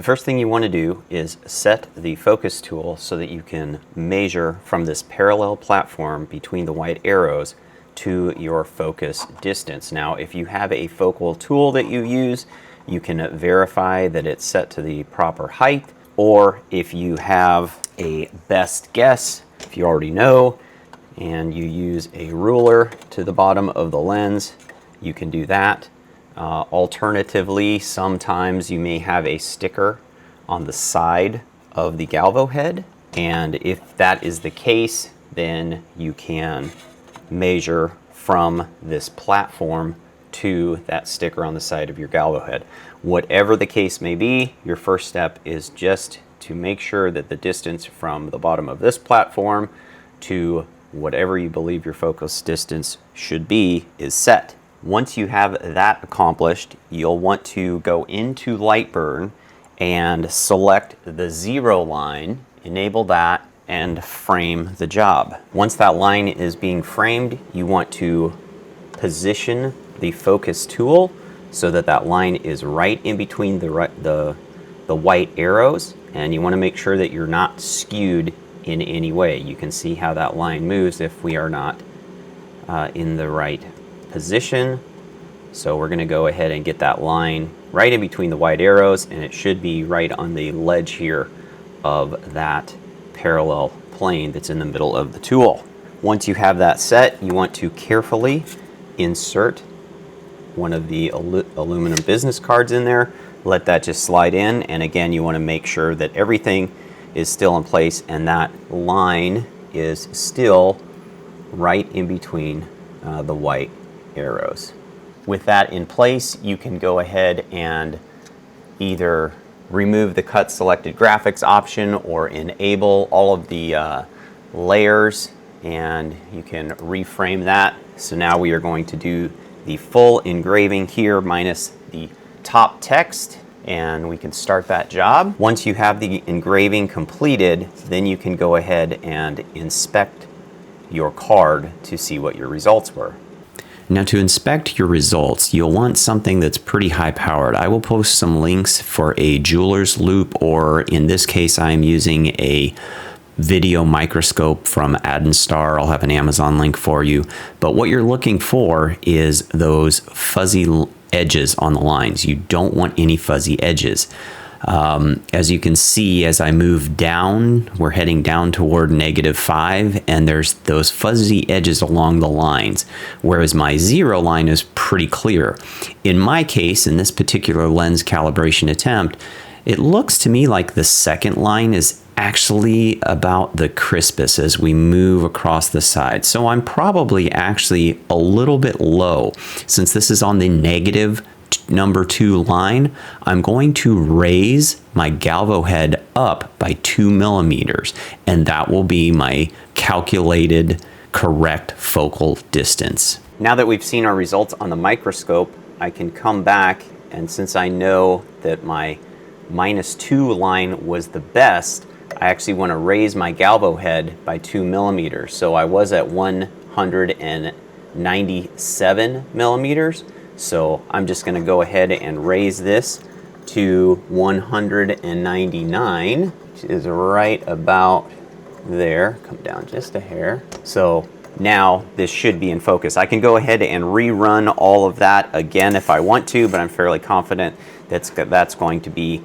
The first thing you want to do is set the focus tool so that you can measure from this parallel platform between the white arrows to your focus distance. Now, if you have a focal tool that you use, you can verify that it's set to the proper height, or if you have a best guess, if you already know, and you use a ruler to the bottom of the lens, you can do that. Alternatively, sometimes you may have a sticker on the side of the galvo head, and if that is the case, then you can measure from this platform to that sticker on the side of your galvo head. Whatever the case may be, your first step is just to make sure that the distance from the bottom of this platform to whatever you believe your focus distance should be is set. Once you have that accomplished, you'll want to go into Lightburn and select the 0 line, enable that, and frame the job. Once that line is being framed, you want to position the focus tool so that that line is right in between the white arrows, and you want to make sure that you're not skewed in any way. You can see how that line moves if we are not in the right position. So we're going to go ahead and get that line right in between the white arrows, and it should be right on the ledge here of that parallel plane that's in the middle of the tool. Once you have that set, you want to carefully insert one of the aluminum business cards in there. Let that just slide in, and again, you want to make sure that everything is still in place and that line is still right in between the white arrows. With that in place, you can go ahead and either remove the cut selected graphics option or enable all of the layers, and you can reframe that. So now we are going to do the full engraving here minus the top text, and we can start that job. Once you have the engraving completed, then you can go ahead and inspect your card to see what your results were. Now, to inspect your results, you'll want something that's pretty high powered. I will post some links for a jeweler's loupe, or in this case, I'm using a video microscope from Adenstar. I'll have an Amazon link for you. But what you're looking for is those fuzzy edges on the lines. You don't want any fuzzy edges. As you can see, as I move down, we're heading down toward -5, and there's those fuzzy edges along the lines, whereas my 0 line is pretty clear. In my case, in this particular lens calibration attempt, it looks to me like the second line is actually about the crispest as we move across the side. So I'm probably actually a little bit low. Since this is on the number 2 line, I'm going to raise my galvo head up by 2 millimeters, and that will be my calculated correct focal distance. Now that we've seen our results on the microscope, I can come back, and since I know that my -2 line was the best, I actually want to raise my galvo head by 2 millimeters. So I was at 197 millimeters. So I'm just going to go ahead and raise this to 199, which is right about there. Come down just a hair. So now this should be in focus. I can go ahead and rerun all of that again if I want to, but I'm fairly confident that's going to be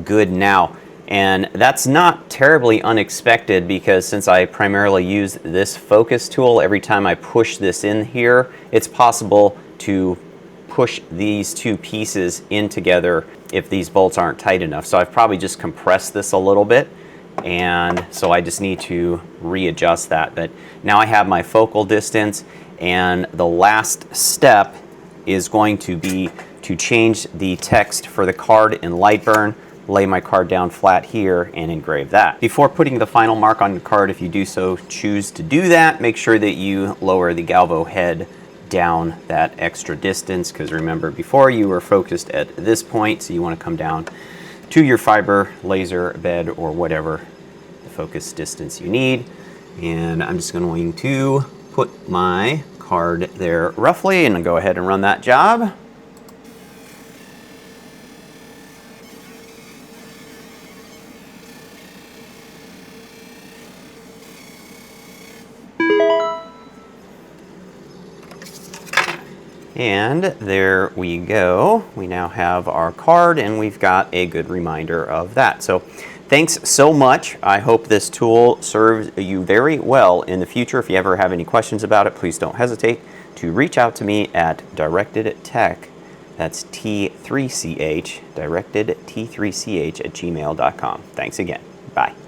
good now. And that's not terribly unexpected, because since I primarily use this focus tool, every time I push this in here, it's possible to push these two pieces in together if these bolts aren't tight enough. So I've probably just compressed this a little bit, and so I just need to readjust that. But now I have my focal distance, and the last step is going to be to change the text for the card in Lightburn, lay my card down flat here, and engrave that. Before putting the final mark on the card, if you do so choose to do that, make sure that you lower the galvo head down that extra distance, because remember, before you were focused at this point, so you want to come down to your fiber laser bed or whatever the focus distance you need. And I'm just going to put my card there roughly, and I'll go ahead and run that job. And there we go. We now have our card and we've got a good reminder of that. So thanks so much. I hope this tool serves you very well in the future. If you ever have any questions about it, please don't hesitate to reach out to me at directedtech, that's T3CH, directedT3CH at gmail.com. Thanks again. Bye.